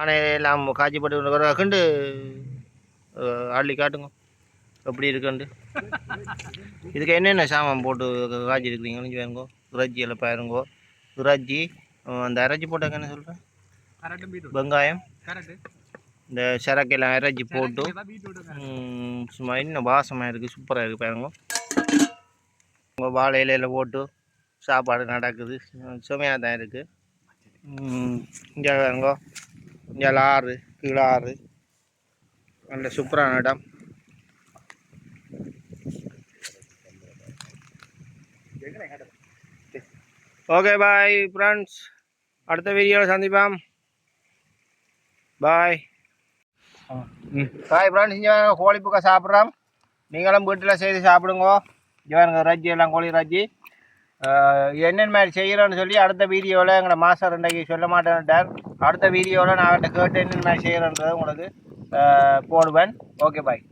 எல்லாம் காய்ச்சி போட்டு கண்டு அள்ளி காட்டுங்க எப்படி இருக்குண்டு. இதுக்கு என்னென்ன சாமான் போட்டு காய்ச்சி இருக்கிறீங்கன்னு வேணுங்கோ. இறைச்சி எல்லாம் பாருங்கோ. இறைச்சி அந்த இறைச்சி போட்டாக்க என்ன சொல்கிறேன், வெங்காயம், இந்த சரக்கெல்லாம் இறைச்சி போட்டு சும்மா இன்னும் வாசமாக இருக்குது, சூப்பராக இருக்குது பாருங்க. உங்கள் வாழை இலையில் போட்டு சாப்பாடு நடக்குது, சுமையாக தான் இருக்குது. இங்கே வேறுங்கோ, இங்கே ஆறு கீழே ஆறு, நல்ல சூப்பரான இடம். ஓகே பாய் ஃப்ரெண்ட்ஸ், அடுத்த வீடியோவில் சந்திப்போம். பாய் பாய் ஃப்ரெண்ட்ஸ். இங்கே கோழி புக்கை சாப்பிட்றோம், நீங்களும் வீட்டில் செய்து சாப்பிடுங்க. இங்கே வேணுங்க ரஜ்ஜி எல்லாம், கோழி ரஜ்ஜி என்னென்ன மாதிரி செய்கிறோன்னு சொல்லி அடுத்த வீடியோவில் எங்களை மாதம் 2 சொல்ல மாட்டேன்ட்டார். அடுத்த வீடியோவில் நான் அவர்கிட்ட கேட்டு என்னென்ன மாதிரி செய்கிறேன்றது உங்களுக்கு போடுவேன். Okay bye.